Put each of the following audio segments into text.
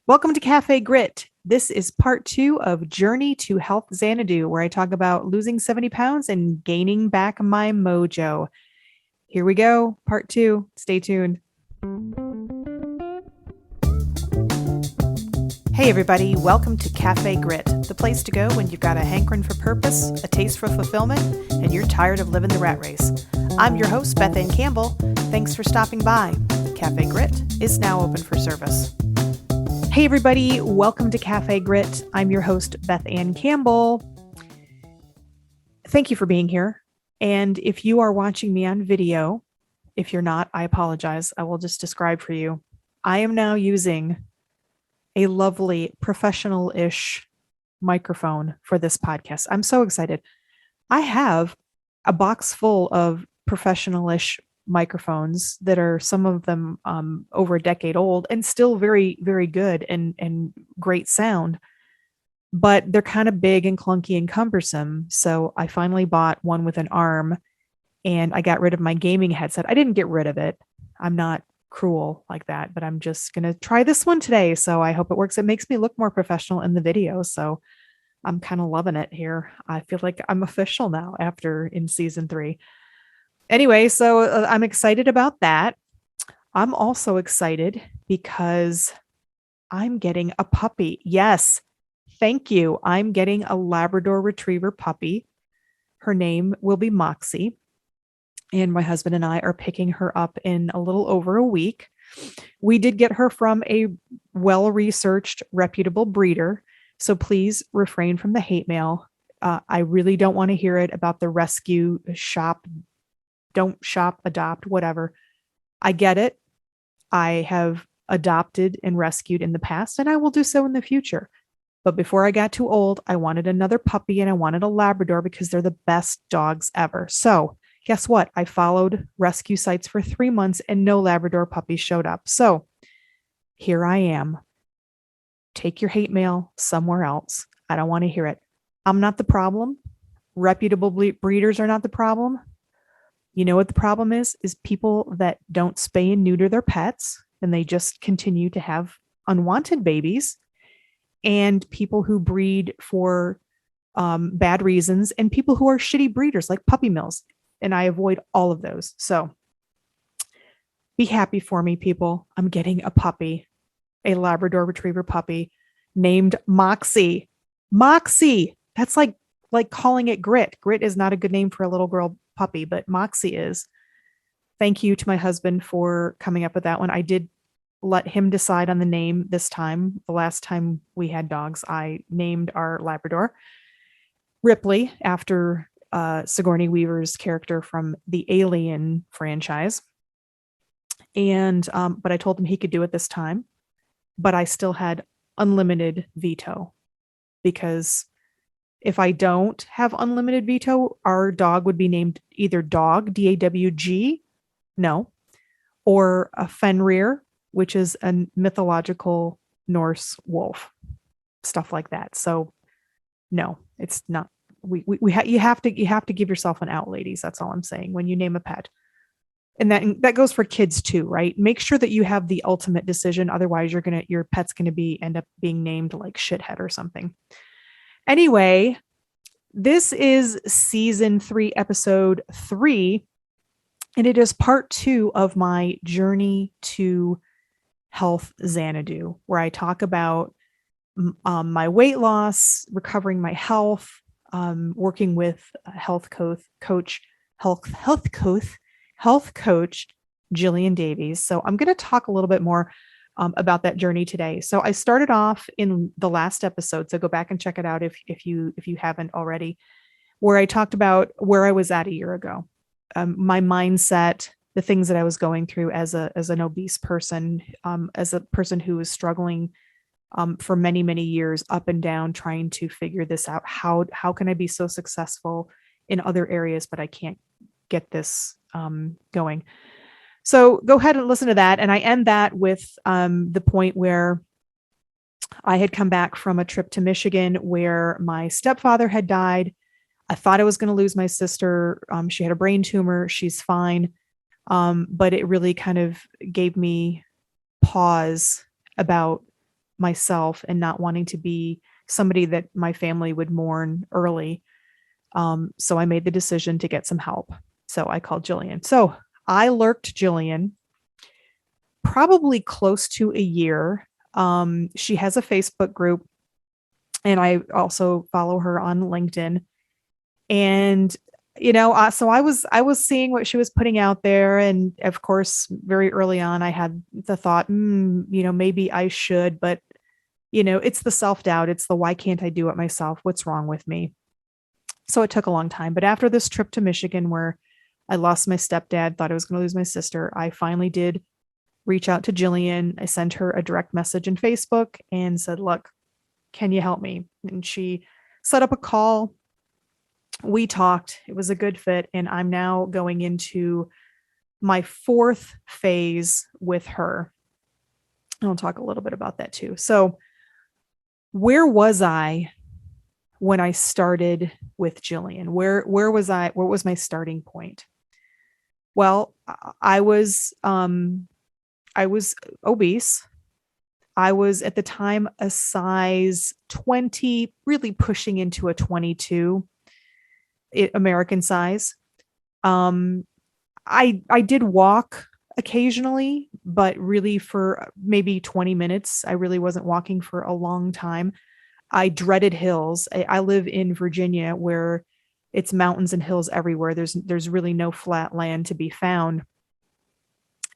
Welcome to Cafe Grit. This is part 2 of Journey to Health Xanadu, where I talk about losing 70 pounds and gaining back my mojo. Here we go, part 2. Stay tuned. Hey, everybody, welcome to Cafe Grit, the place to go when you've got a hankering for purpose, a taste for fulfillment, and you're tired of living the rat race. I'm your host, Beth and Campbell. Thanks for stopping by. Cafe Grit is now open for service. Hey everybody, welcome to Cafe Grit. I'm your host, Beth Ann Campbell. Thank you for being here. And if you are watching me on video, if you're not, I apologize. I will just describe for you. I am now using a lovely professional-ish microphone for this podcast. I'm so excited. I have a box full of professional-ish microphones that are some of them over a decade old and still very, very good and great sound, but they're kind of big and clunky and cumbersome. So I finally bought one with an arm and I got rid of my gaming headset. I didn't get rid of it. I'm not cruel like that, but I'm just going to try this one today. So I hope it works. It makes me look more professional in the video. So I'm kind of loving it here. I feel like I'm official now after in season 3. Anyway, so I'm excited about that. I'm also excited because I'm getting a puppy. Yes, thank you. I'm getting a Labrador Retriever puppy. Her name will be Moxie. And my husband and I are picking her up in a little over a week. We did get her from a well-researched, reputable breeder. So please refrain from the hate mail. I really don't want to hear it about the rescue shop. Don't shop, adopt, whatever. I get it. I have adopted and rescued in the past, and I will do so in the future. But before I got too old, I wanted another puppy and I wanted a Labrador because they're the best dogs ever. So guess what? I followed rescue sites for 3 months and no Labrador puppies showed up. So here I am. Take your hate mail somewhere else. I don't want to hear it. I'm not the problem. Reputable breeders are not the problem. You know what the problem is people that don't spay and neuter their pets and they just continue to have unwanted babies, and people who breed for bad reasons, and people who are shitty breeders like puppy mills. And I avoid all of those. So be happy for me, people. I'm getting a puppy, a Labrador Retriever puppy named Moxie. Moxie. That's like calling it Grit. Grit is not a good name for a little girl puppy, but Moxie is. Thank you to my husband for coming up with that one. I did let him decide on the name this time. The last time we had dogs, I named our Labrador Ripley after Sigourney Weaver's character from the Alien franchise. And but I told him he could do it this time, but I still had unlimited veto, because if I don't have unlimited veto, our dog would be named either Dog, Dawg, no, or a Fenrir, which is a mythological Norse wolf, stuff like that. So no, it's not. You have to give yourself an out, ladies. That's all I'm saying when you name a pet. And that goes for kids too, right? Make sure that you have the ultimate decision. Otherwise, your pet's gonna end up being named like shithead or something. Anyway, this is season 3, episode 3, and it is part 2 of my journey to health Xanadu, where I talk about my weight loss, recovering my health, working with a health coach, Gillian Davies. So I'm going to talk a little bit more about that journey today. So I started off in the last episode, so go back and check it out if you haven't already, where I talked about where I was at a year ago, my mindset, the things that I was going through as an obese person, as a person who was struggling for many, many years, up and down, trying to figure this out. How can I be so successful in other areas, but I can't get this going? So go ahead and listen to that. And I end that with the point where I had come back from a trip to Michigan where my stepfather had died. I thought I was going to lose my sister. She had a brain tumor. She's fine. But it really kind of gave me pause about myself and not wanting to be somebody that my family would mourn early. So I made the decision to get some help. So I called Gillian. So I lurked Gillian probably close to a year. She has a Facebook group, and I also follow her on LinkedIn. And so I was seeing what she was putting out there, and of course, very early on, I had the thought, maybe I should, but it's the self doubt. It's the why can't I do it myself? What's wrong with me? So it took a long time. But after this trip to Michigan, where I lost my stepdad, thought I was going to lose my sister, I finally did reach out to Gillian. I sent her a direct message in Facebook and said, look, can you help me? And she set up a call. We talked. It was a good fit. And I'm now going into my 4th phase with her. And I'll talk a little bit about that too. So where was I when I started with Gillian? Where was I? Where was my starting point? Well, I was obese. I was at the time a size 20, really pushing into a 22 American size. I did walk occasionally, but really for maybe 20 minutes. I really wasn't walking for a long time. I dreaded hills. I live in Virginia, where it's mountains and hills everywhere. There's really no flat land to be found.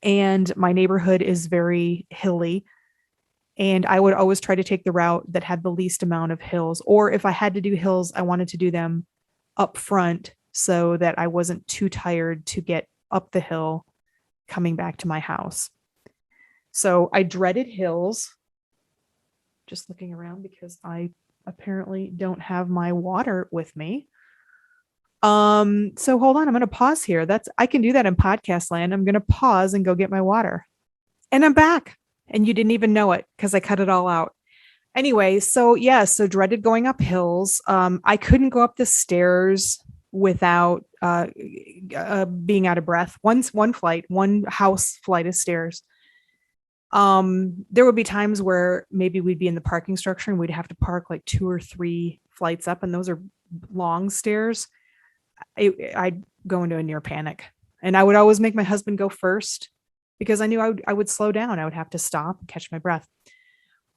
And my neighborhood is very hilly. And I would always try to take the route that had the least amount of hills. Or if I had to do hills, I wanted to do them up front so that I wasn't too tired to get up the hill coming back to my house. So I dreaded hills. Just looking around because I apparently don't have my water with me. So hold on, I'm going to pause here. I can do that in podcast land. I'm going to pause and go get my water. And I'm back. And you didn't even know it because I cut it all out. Anyway, so dreaded going up hills. I couldn't go up the stairs without being out of breath. One house flight of stairs. There would be times where maybe we'd be in the parking structure and we'd have to park like 2 or 3 flights up, and those are long stairs. I'd go into a near panic, and I would always make my husband go first because I knew I would slow down. I would have to stop and catch my breath.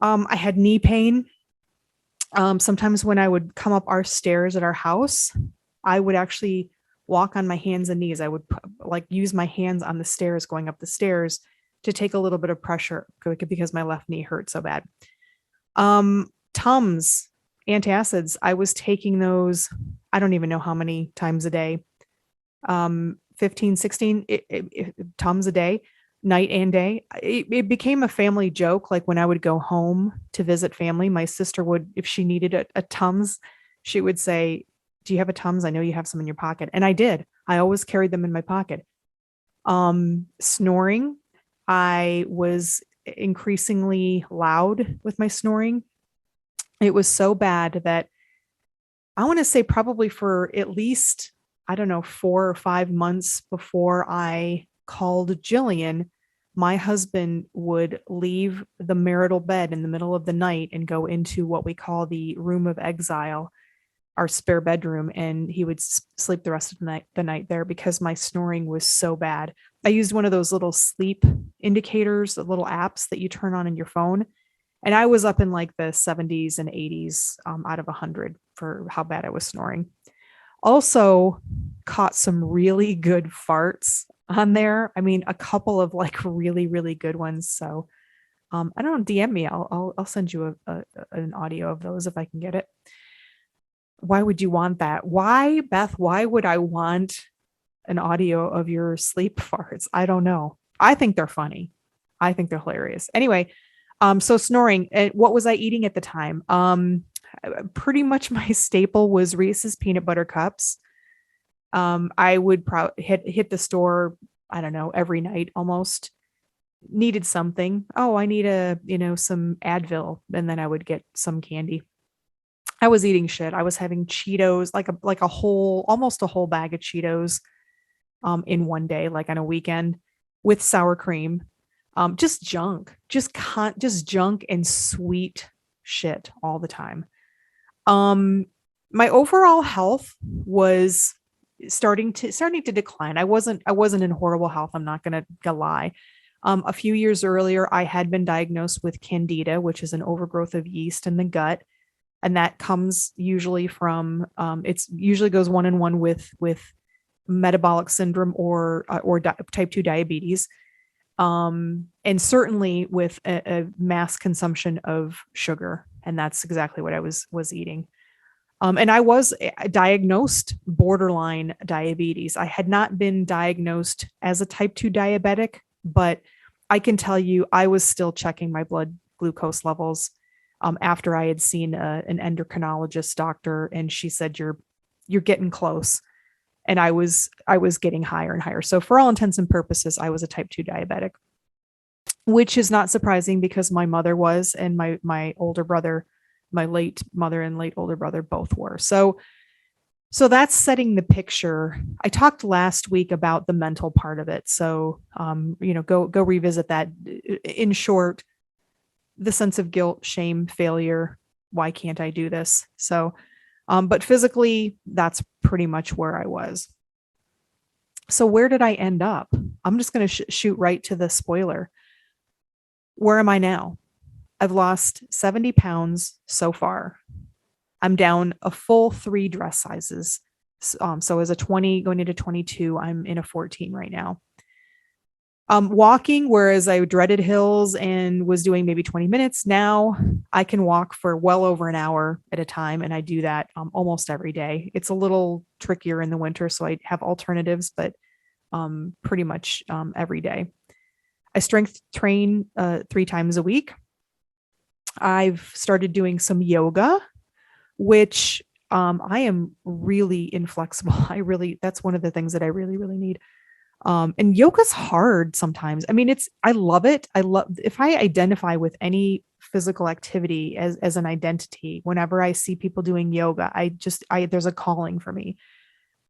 I had knee pain. Sometimes when I would come up our stairs at our house, I would actually walk on my hands and knees. I would use my hands on the stairs going up the stairs to take a little bit of pressure because my left knee hurt so bad. Tums, antacids. I was taking those, I don't even know how many times a day. 15, 16 Tums a day, night and day. It became a family joke. Like when I would go home to visit family, my sister would, if she needed a Tums, she would say, do you have a Tums? I know you have some in your pocket. And I did. I always carried them in my pocket. Snoring. I was increasingly loud with my snoring. It was so bad that I want to say probably for at least, 4 or 5 months before I called Gillian, my husband would leave the marital bed in the middle of the night and go into what we call the room of exile, our spare bedroom, and he would sleep the rest of the night there because my snoring was so bad. I used one of those little sleep indicators, the little apps that you turn on in your phone, and I was up in like the 70s and 80s out of 100 for how bad I was snoring. Also caught some really good farts on there. I mean, a couple of like really, really good ones. So I don't know, DM me. I'll send you an audio of those if I can get it. Why would you want that? Why, Beth? Why would I want an audio of your sleep farts? I don't know. I think they're funny. I think they're hilarious. Anyway, so snoring. What was I eating at the time? Pretty much my staple was Reese's peanut butter cups. I would hit the store, I don't know, every night almost. Needed something. Oh, I need some Advil, and then I would get some candy. I was eating shit. I was having Cheetos, almost a whole bag of Cheetos, in one day, like on a weekend, with sour cream. Just junk, just junk and sweet shit all the time. Um, my overall health was starting to decline. I wasn't in horrible health. I'm not gonna lie. A few years earlier, I had been diagnosed with Candida, which is an overgrowth of yeast in the gut, and that comes usually from it's usually goes one in one with metabolic syndrome or type 2 diabetes, and certainly with a mass consumption of sugar, and that's exactly what I was eating. And I was diagnosed borderline diabetes. I had not been diagnosed as a type 2 diabetic, but I can tell you I was still checking my blood glucose levels after I had seen an endocrinologist doctor, and she said you're getting close. And I was getting higher and higher. So for all intents and purposes, I was a type 2 diabetic, which is not surprising because my mother was, and my older brother, my late mother and late older brother both were. So that's setting the picture. I talked last week about the mental part of it. So go revisit that. In short, the sense of guilt, shame, failure. Why can't I do this? So, but physically, that's pretty much where I was. So where did I end up? I'm just going to shoot right to the spoiler. Where am I now? I've lost 70 pounds so far. I'm down a full 3 dress sizes. So as a 20 going into 22, I'm in a 14 right now. Walking, whereas I dreaded hills and was doing maybe 20 minutes, now I can walk for well over an hour at a time. And I do that almost every day. It's a little trickier in the winter, so I have alternatives, but pretty much every day. I strength train 3 times a week. I've started doing some yoga, which I am really inflexible. That's one of the things that I really, really need. And yoga's hard sometimes. I mean, I love it. If I identify with any physical activity as an identity, whenever I see people doing yoga, there's a calling for me.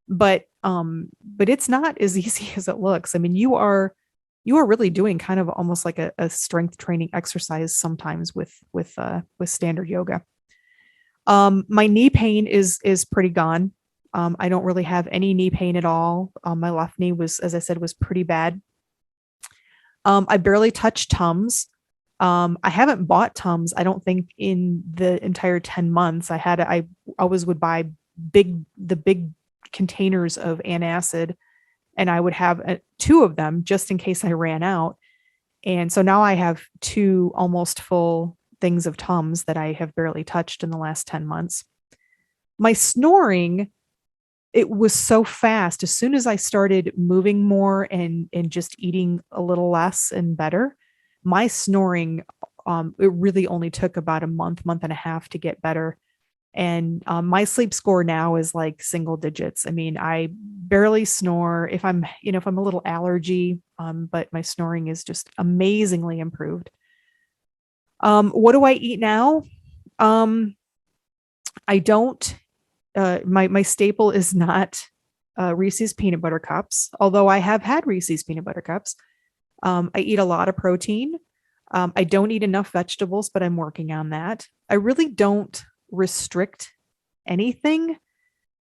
But it's not as easy as it looks. I mean, you are really doing kind of almost like a strength training exercise sometimes with standard yoga. My knee pain is pretty gone. I don't really have any knee pain at all. My left knee was, as I said, was pretty bad. I barely touch Tums. I haven't bought Tums, I don't think, in the entire 10 months. I always would buy the big containers of antacid, and I would have 2 of them just in case I ran out. And so now I have 2 almost full things of Tums that I have barely touched in the last 10 months. My snoring, it was so fast. As soon as I started moving more and just eating a little less and better, my snoring, it really only took about a month and a half to get better. And my sleep score now is like single digits. I mean, I barely snore if I'm a little allergy, but my snoring is just amazingly improved. What do I eat now? I don't. My staple is not Reese's peanut butter cups, although I have had Reese's peanut butter cups. I eat a lot of protein. I don't eat enough vegetables, but I'm working on that. I really don't restrict anything,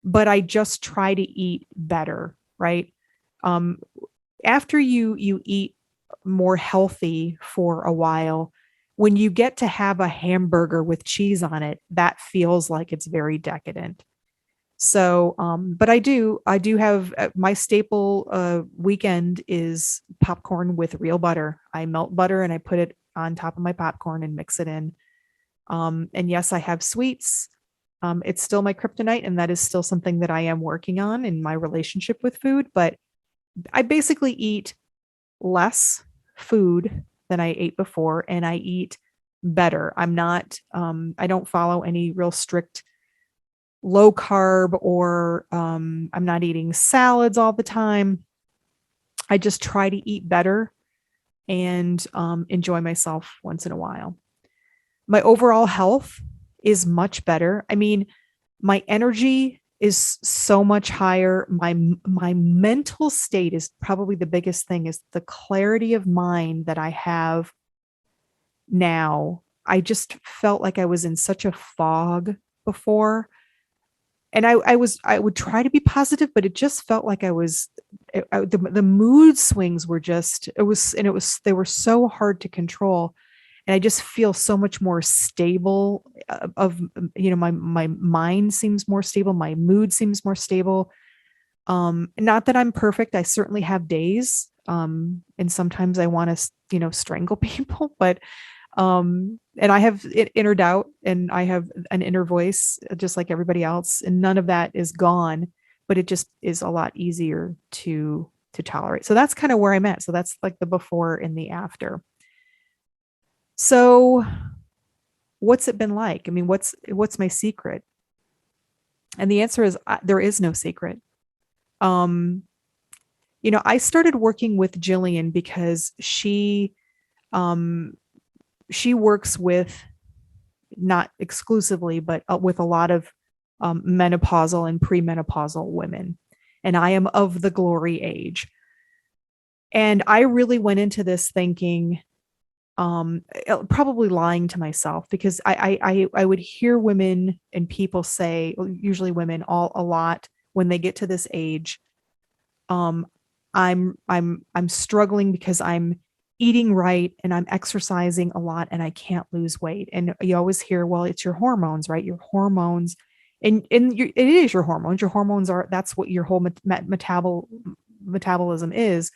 but I just try to eat better, right? After you eat more healthy for a while, when you get to have a hamburger with cheese on it, that feels like it's very decadent. So, but I do have my staple weekend is popcorn with real butter. I melt butter and I put it on top of my popcorn and mix it in. And yes, I have sweets. It's still my kryptonite, and that is still something that I am working on in my relationship with food. But I basically eat less food than I ate before, and I eat better. I don't follow any real strict low carb, or I'm not eating salads all the time. I just try to eat better and enjoy myself once in a while. My overall health is much better. I mean, my energy is so much higher. My mental state is probably the biggest thing, is the clarity of mind that I have now. I just felt like I was in such a fog before. And I would try to be positive, but it just felt like the mood swings were just, they were so hard to control. And I just feel so much more stable my mind seems more stable. My mood seems more stable. Not that I'm perfect. I certainly have days. And sometimes I want to, strangle people, but and I have inner doubt and I have an inner voice just like everybody else, and none of that is gone, but it just is a lot easier to tolerate. So that's kind of where I'm at. So that's like the before and the after. So what's it been like? I mean, what's my secret? And the answer is there is no secret. I started working with Gillian because she works with, not exclusively, but with a lot of menopausal and premenopausal women. And I am of the glory age. And I really went into this thinking, probably lying to myself, because I would hear women and people say, usually women, a lot when they get to this age, um, I'm struggling because I'm eating right and I'm exercising a lot and I can't lose weight. And you always hear, well, it's your hormones, right? Your hormones, it is your hormones. Your hormones that's what your whole metabolism is.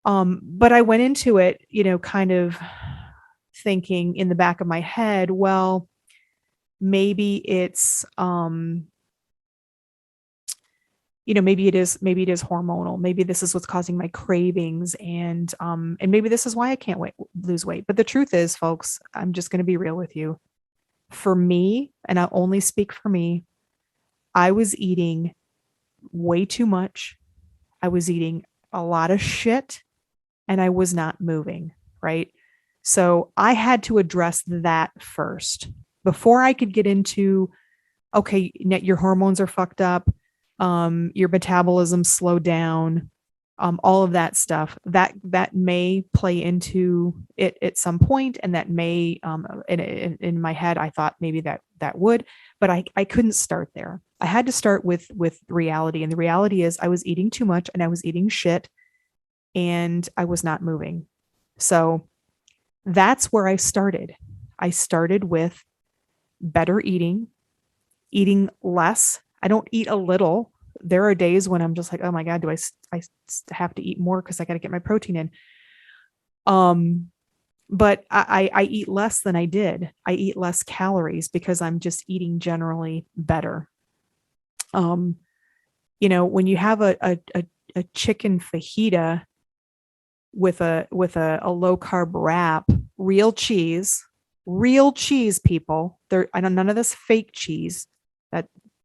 But I went into it, kind of thinking in the back of my head, well, maybe it's, maybe it is hormonal. Maybe this is what's causing my cravings, and maybe this is why I can't lose weight. But the truth is, folks, I'm just going to be real with you. For me, and I only speak for me, I was eating way too much. I was eating a lot of shit and I was not moving, right? So I had to address that first before I could get into, okay, your hormones are fucked up. Your metabolism slowed down, all of that stuff that may play into it at some point, and that may, in my head, I thought maybe that would, but I couldn't start there. I had to start with reality, and the reality is I was eating too much and I was eating shit, and I was not moving. So that's where I started. I started with better eating less. I don't eat a little. There are days when I'm just like, oh my God, do I have to eat more because I got to get my protein in. But I eat less than I did. I eat less calories because I'm just eating generally better. When you have a chicken fajita with a low carb wrap, real cheese, people. I don't, none of this fake cheese.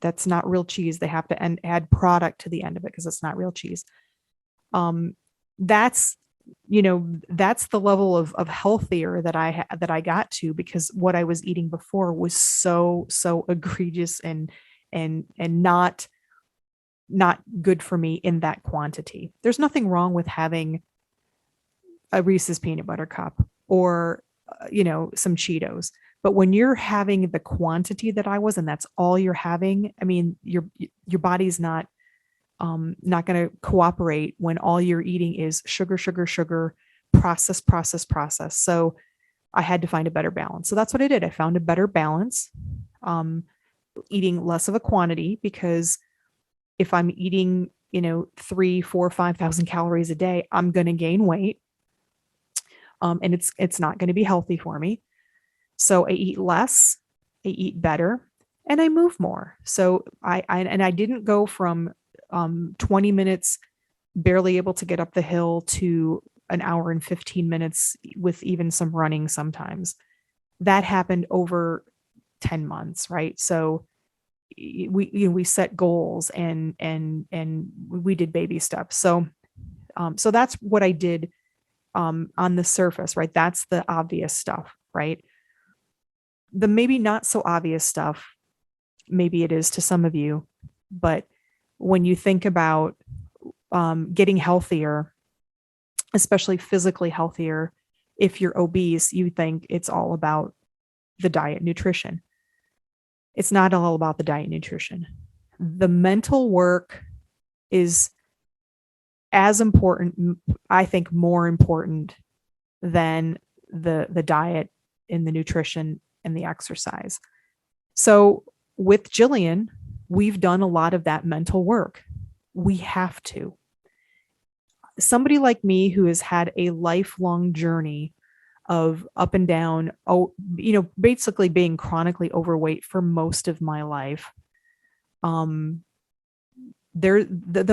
That's not real cheese. They have to add product to the end of it because it's not real cheese. That's the level of healthier that I got to, because what I was eating before was so egregious and not good for me in that quantity. There's nothing wrong with having a Reese's peanut butter cup or some Cheetos. But when you're having the quantity that I was, and that's all you're having, I mean, your body's not going to cooperate when all you're eating is sugar, process. So I had to find a better balance. So that's what I did. I found a better balance, eating less of a quantity, because if I'm eating, 3, 4, 5,000 calories a day, I'm going to gain weight. And it's not going to be healthy for me. So I eat less, I eat better, and I move more. So I didn't go from 20 minutes barely able to get up the hill to an hour and 15 minutes with even some running sometimes. That happened over 10 months, right? So we set goals and we did baby steps. So that's what I did on the surface, right? That's the obvious stuff, right? The maybe not so obvious stuff maybe it is to some of you, but when you think about getting healthier, especially physically healthier, if you're obese, you think it's all about the diet nutrition. It's not all about the diet nutrition. The mental work is as important, I think more important than the diet and the nutrition and the exercise. So with Gillian, we've done a lot of that mental work. We have to. Somebody like me who has had a lifelong journey of up and down, basically being chronically overweight for most of my life, the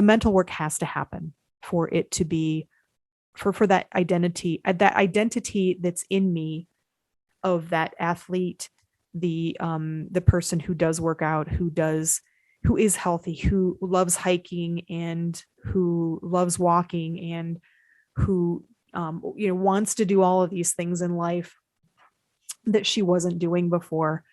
mental work has to happen for it to be, for that identity that's in me of that athlete, the person who does work out, who is healthy, who loves hiking and who loves walking and who wants to do all of these things in life that she wasn't doing before.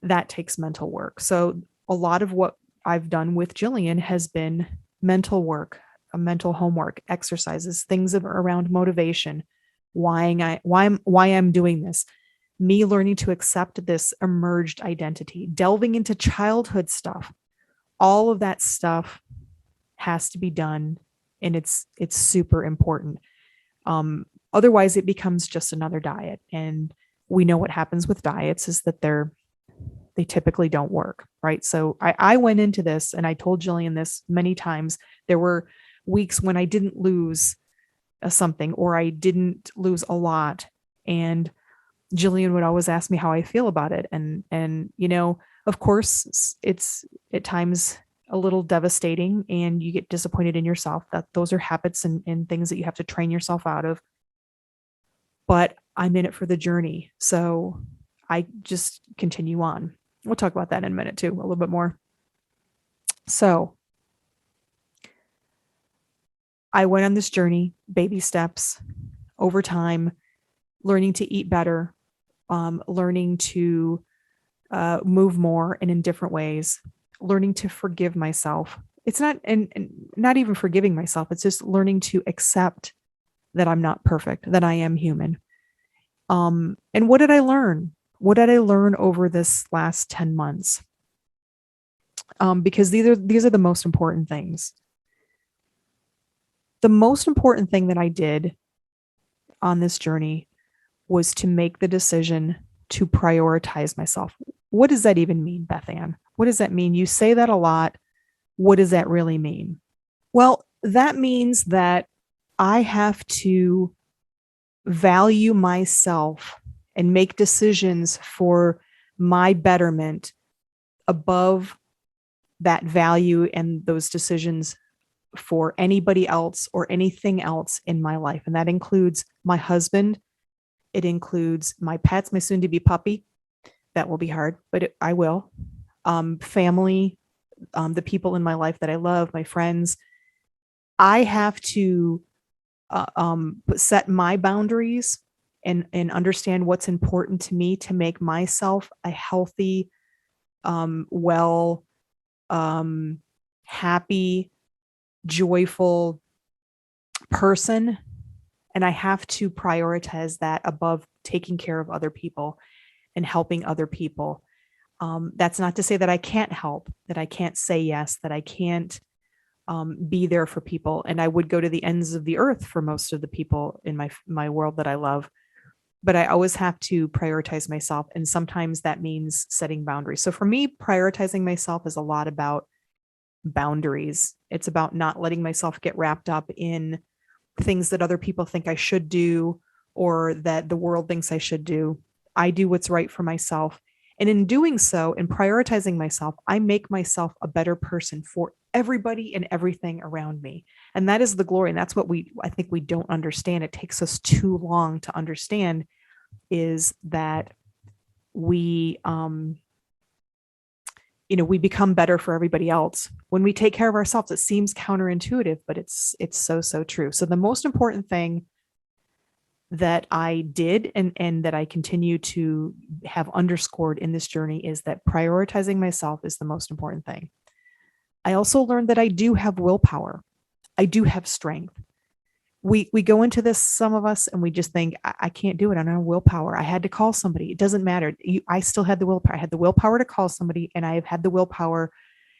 That takes mental work. So a lot of what I've done with Gillian has been mental work, mental homework, exercises, things around motivation, why I'm doing this, me learning to accept this emerged identity, delving into childhood stuff. All of that stuff has to be done, and it's super important. Otherwise, it becomes just another diet, and we know what happens with diets is that they typically don't work, right? So I went into this, and I told Gillian this many times. There were weeks when I didn't lose something, or I didn't lose a lot, and Gillian would always ask me how I feel about it. And of course, it's at times a little devastating, and you get disappointed in yourself. That those are habits and things that you have to train yourself out of. But I'm in it for the journey. So I just continue on. We'll talk about that in a minute too, a little bit more. So I went on this journey, baby steps, over time, learning to eat better, learning to move more and in different ways, learning to forgive myself. It's not, and not even forgiving myself. It's just learning to accept that I'm not perfect, that I am human. And what did I learn? What did I learn over this last 10 months? Because these are the most important things. The most important thing that I did on this journey was to make the decision to prioritize myself. What does that even mean, Beth Ann? What does that mean? You say that a lot. What does that really mean? Well, that means that I have to value myself and make decisions for my betterment above that value and those decisions for anybody else or anything else in my life. And that includes my husband. It includes my pets, my soon to be puppy. That will be hard, but I will. Family, the people in my life that I love, my friends. I have to set my boundaries and understand what's important to me to make myself a healthy, happy, joyful person. And I have to prioritize that above taking care of other people and helping other people. That's not to say that I can't help, that I can't say yes, that I can't be there for people. And I would go to the ends of the earth for most of the people in my world that I love. But I always have to prioritize myself. And sometimes that means setting boundaries. So for me, prioritizing myself is a lot about boundaries. It's about not letting myself get wrapped up in things that other people think I should do or that the world thinks I should do. I do what's right for myself. And in doing so, in prioritizing myself, I make myself a better person for everybody and everything around me. And that is the glory. And that's what I think we don't understand. It takes us too long to understand, is that we become better for everybody else when we take care of ourselves. It seems counterintuitive, but it's so true. So the most important thing that I did and that I continue to have underscored in this journey is that prioritizing myself is the most important thing. I also learned that I do have willpower. I do have strength. We go into this, some of us, and we just think, I can't do it. I don't have willpower. I had to call somebody. It doesn't matter. I still had the willpower. I had the willpower to call somebody, and I have had the willpower,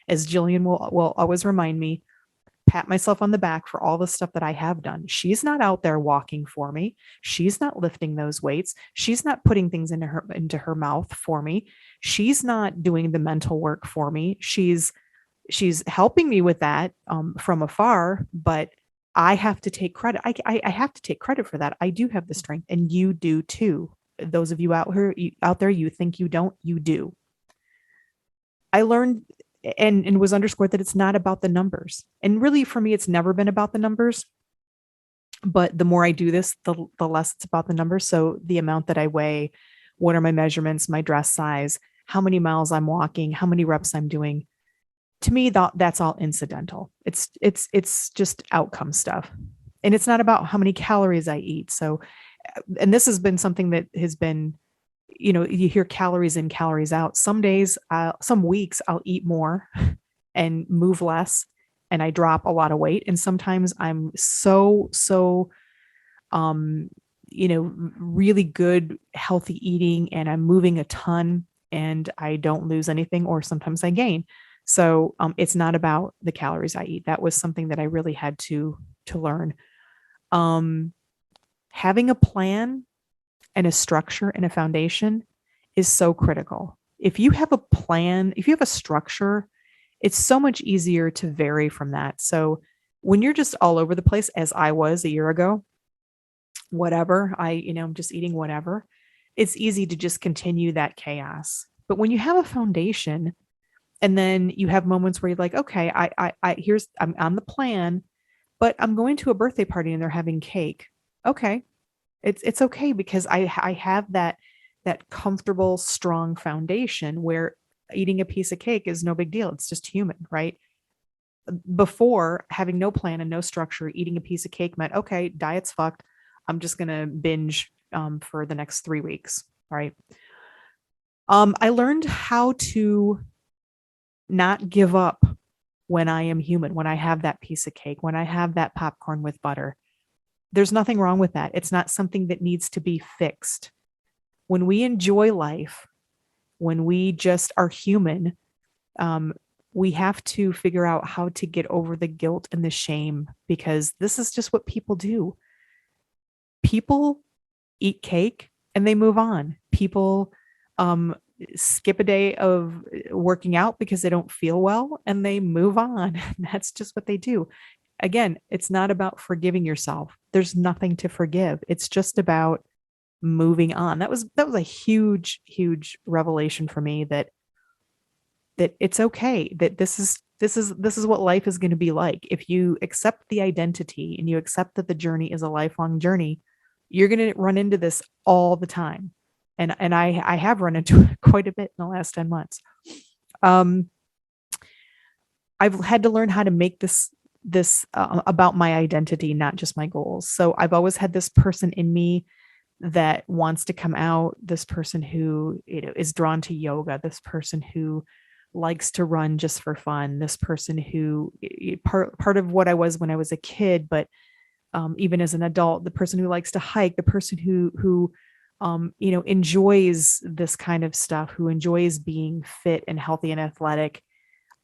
as Gillian will always remind me, pat myself on the back for all the stuff that I have done. She's not out there walking for me. She's not lifting those weights. She's not putting things into her mouth for me. She's not doing the mental work for me. She's helping me with that from afar, but I have to take credit. I have to take credit for that. I do have the strength, and you do too. Those of you out there, you think you don't, you do. I learned and was underscored that it's not about the numbers. And really, for me, it's never been about the numbers. But the more I do this, the less it's about the numbers. So the amount that I weigh, what are my measurements, my dress size, how many miles I'm walking, how many reps I'm doing. To me, that's all incidental. It's just outcome stuff. And it's not about how many calories I eat. So, and this has been something that has been, you hear calories in, calories out. Some days, some weeks I'll eat more and move less, and I drop a lot of weight. And sometimes I'm so, really good, healthy eating, and I'm moving a ton and I don't lose anything, or sometimes I gain. So it's not about the calories I eat. That was something that I really had to learn. Having a plan and a structure and a foundation is so critical. If you have a plan, if you have a structure, it's so much easier to vary from that. So when you're just all over the place, as I was a year ago, whatever, I'm just eating whatever, it's easy to just continue that chaos. But when you have a foundation, and then you have moments where you're like, okay, I'm on the plan, but I'm going to a birthday party and they're having cake. Okay. It's okay, because I have that comfortable, strong foundation where eating a piece of cake is no big deal. It's just human, right? Before, having no plan and no structure, eating a piece of cake meant, okay, diet's fucked. I'm just going to binge for the next 3 weeks. Right. I learned how to not give up when I am human, when I have that piece of cake, when I have that popcorn with butter. There's nothing wrong with that. It's not something that needs to be fixed. When we enjoy life, when we just are human, we have to figure out how to get over the guilt and the shame, because this is just what people do. People eat cake and they move on. People skip a day of working out because they don't feel well and they move on. That's just what they do. Again, it's not about forgiving yourself. There's nothing to forgive. It's just about moving on. That was a huge revelation for me, that it's okay, that this is what life is going to be like. If you accept the identity and you accept that the journey is a lifelong journey, you're going to run into this all the time. And I have run into it quite a bit in the last 10 months. I've had to learn how to make this about my identity, not just my goals. So I've always had this person in me that wants to come out, this person who is drawn to yoga, this person who likes to run just for fun, this person who part of what I was when I was a kid, but even as an adult, the person who likes to hike, the person who enjoys this kind of stuff, who enjoys being fit and healthy and athletic.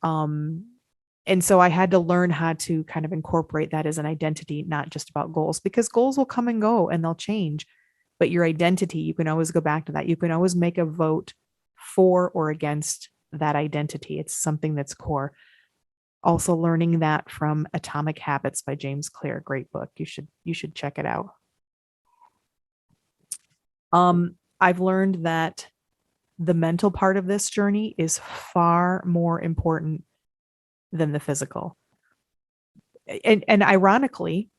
And so I had to learn how to kind of incorporate that as an identity, not just about goals, because goals will come and go and they'll change. But your identity, you can always go back to that. You can always make a vote for or against that identity. It's something that's core. Also learning that from Atomic Habits by James Clear. Great book. You should check it out. I've learned that the mental part of this journey is far more important than the physical. And ironically,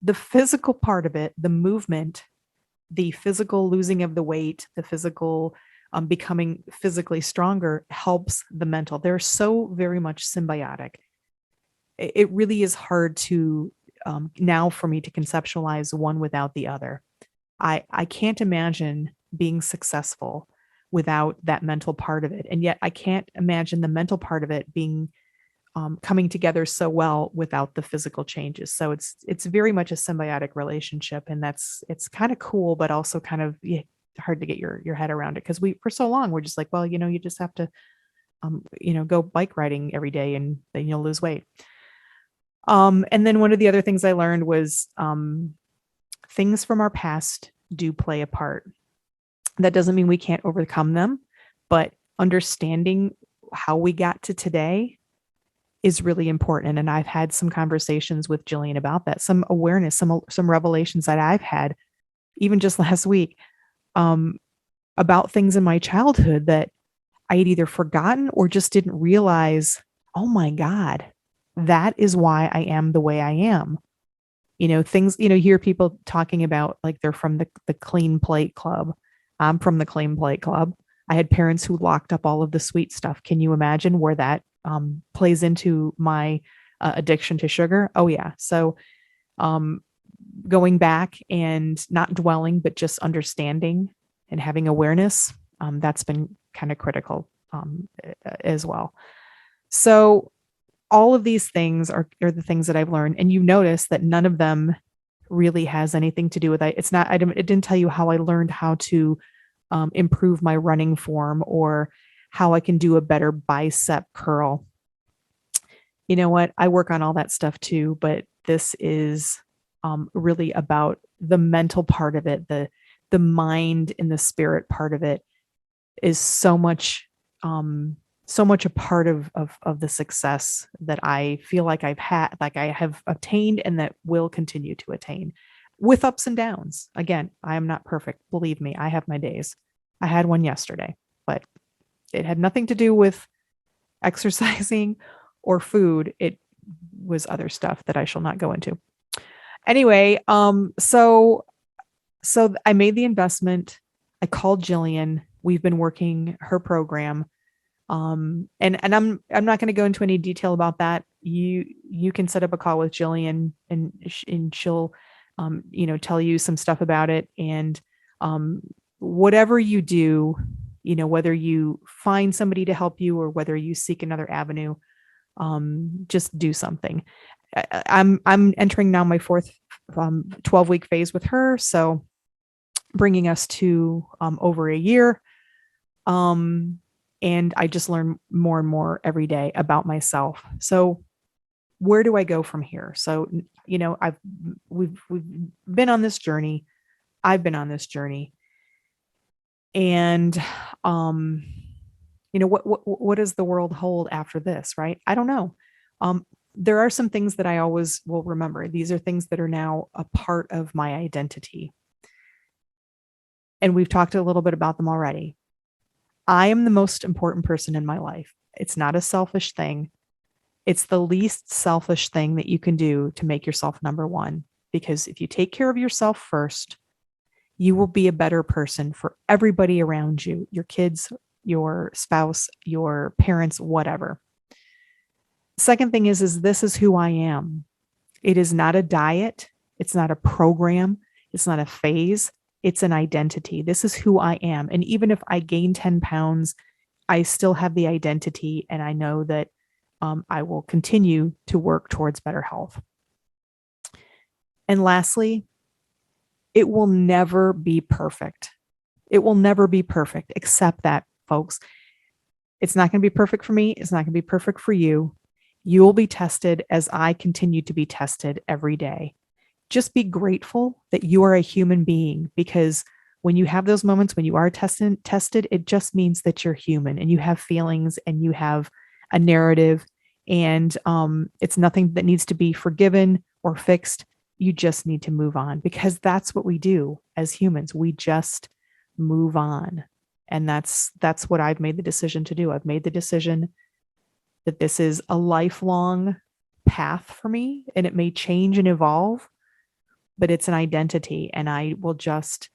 the physical part of it, the movement, the physical losing of the weight, the physical becoming physically stronger, helps the mental. They're so very much symbiotic. It really is hard to now for me to conceptualize one without the other. I can't imagine being successful without that mental part of it. And yet I can't imagine the mental part of it being coming together so well without the physical changes. So it's very much a symbiotic relationship, and it's kind of cool, but also kind of hard to get your head around it, because we for so long we're just like, well, you just have to go bike riding every day and then you'll lose weight. And then one of the other things I learned was things from our past do play a part. That doesn't mean we can't overcome them, but understanding how we got to today is really important. And I've had some conversations with Gillian about that, some awareness, some revelations that I've had, even just last week, about things in my childhood that I had either forgotten or just didn't realize, oh my God, that is why I am the way I am. Things, you hear people talking about like they're from the clean plate club. I'm from the clean plate club. I had parents who locked up all of the sweet stuff. Can you imagine where that plays into my addiction to sugar? Oh yeah. So going back and not dwelling, but just understanding and having awareness, that's been kind of critical as well. So all of these things are the things that I've learned. And you notice that none of them really has anything to do with it. It's not, it didn't tell you how I learned how to improve my running form or how I can do a better bicep curl. You know what? I work on all that stuff too, but this is really about the mental part of it, the mind and the spirit part of it is so much a part of the success that I feel like I have attained and that will continue to attain, with ups and downs. Again, I am not perfect. Believe me, I have my days. I had one yesterday, but it had nothing to do with exercising or food. It was other stuff that I shall not go into. Anyway, so I made the investment. I called Gillian. We've been working her program. And I'm not going to go into any detail about that. You can set up a call with Gillian and she'll, tell you some stuff about it. And, whatever you do, whether you find somebody to help you or whether you seek another avenue, just do something. I'm entering now my fourth 12-week phase with her. So bringing us to over a year. And I just learn more and more every day about myself. So where do I go from here? So, we've been on this journey. I've been on this journey. And, what does the world hold after this, right? I don't know. There are some things that I always will remember. These are things that are now a part of my identity. And we've talked a little bit about them already. I am the most important person in my life. It's not a selfish thing. It's the least selfish thing that you can do to make yourself number one. Because if you take care of yourself first, you will be a better person for everybody around you, your kids, your spouse, your parents, whatever. Second thing is this is who I am. It is not a diet. It's not a program. It's not a phase. It's an identity. This is who I am. And even if I gain 10 pounds, I still have the identity. And I know that I will continue to work towards better health. And lastly, it will never be perfect. It will never be perfect. Accept that, folks. It's not going to be perfect for me. It's not going to be perfect for you. You will be tested as I continue to be tested every day. Just be grateful that you are a human being, because when you have those moments when you are tested, it just means that you're human and you have feelings and you have a narrative, and it's nothing that needs to be forgiven or fixed. You just need to move on, because that's what we do as humans. We just move on. And that's what I've made the decision to do. I've made the decision that this is a lifelong path for me, and it may change and evolve, but it's an identity, and I will just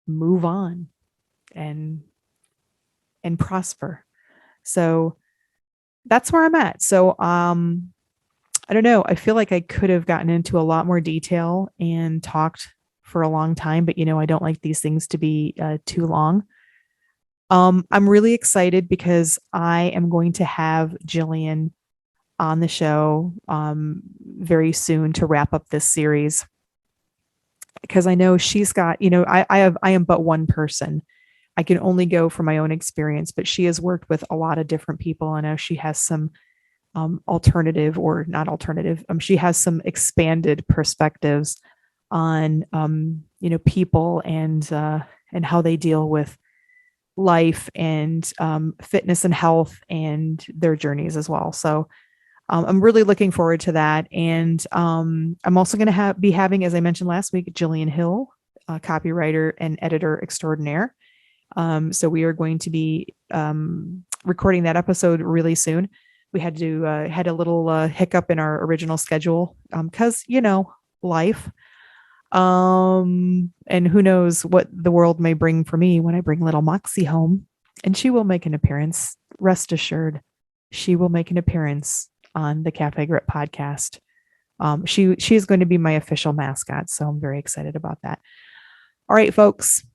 move on and prosper. So that's where I'm at. So, I don't know. I feel like I could have gotten into a lot more detail and talked for a long time, but I don't like these things to be too long. I'm really excited because I am going to have Gillian on the show very soon to wrap up this series, because I know she's got, I am but one person. I can only go from my own experience, but she has worked with a lot of different people. I know she has some alternative, or not alternative. She has some expanded perspectives on, people and how they deal with life and fitness and health and their journeys as well. So I'm really looking forward to that. And I'm also going to be having, as I mentioned last week, Gillian Hill, copywriter and editor extraordinaire. So we are going to be recording that episode really soon. We had a little hiccup in our original schedule because, life. And who knows what the world may bring for me when I bring little Moxie home. And she will make an appearance. Rest assured, she will make an appearance on the Café Grit podcast. She is going to be my official mascot, so I'm very excited about that. All right, folks.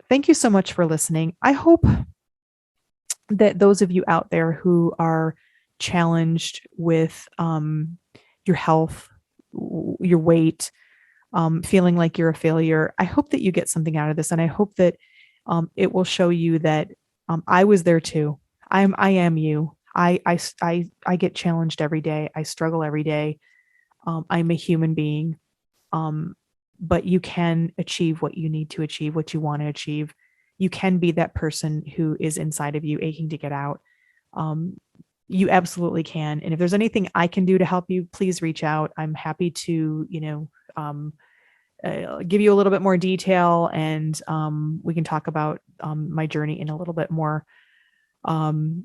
Thank you so much for listening. I hope that those of you out there who are challenged with your health, your weight, feeling like you're a failure, I hope that you get something out of this. And I hope that it will show you that I was there too. I am you. I get challenged every day. I struggle every day. I'm a human being. But you can achieve what you need to achieve, what you want to achieve. You can be that person who is inside of you aching to get out. You absolutely can. And if there's anything I can do to help you, please reach out. I'm happy to, give you a little bit more detail, and we can talk about my journey in a little bit more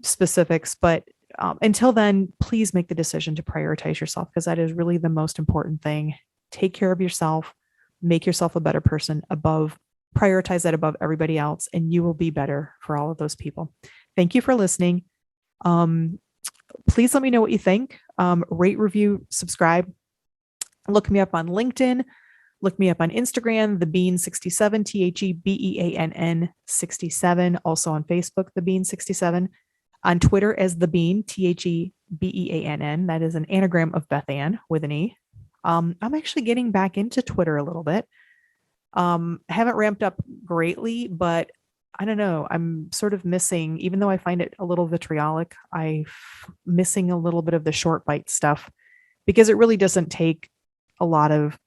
specifics. But until then, please make the decision to prioritize yourself, because that is really the most important thing. Take care of yourself, make yourself a better person, prioritize that above everybody else, and you will be better for all of those people. Thank you for listening. Please let me know what you think. Rate, review, subscribe. Look me up on LinkedIn. Look me up on Instagram, thebean67, THEBEANN 67. Also on Facebook, thebean67. On Twitter as thebean, THEBEANN. That is an anagram of Beth Ann with an E. I'm actually getting back into Twitter a little bit. Haven't ramped up greatly, but I don't know. I'm sort of missing, even though I find it a little vitriolic, I'm missing a little bit of the short bite stuff, because it really doesn't take a lot of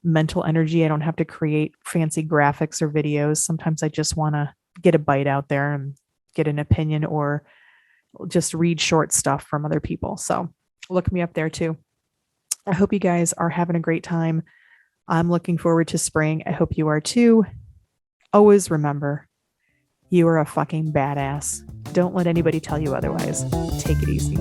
mental energy. I don't have to create fancy graphics or videos. Sometimes I just want to get a bite out there and get an opinion, or just read short stuff from other people. So look me up there too. I hope you guys are having a great time. I'm looking forward to spring. I hope you are too. Always remember, you are a fucking badass. Don't let anybody tell you otherwise. Take it easy.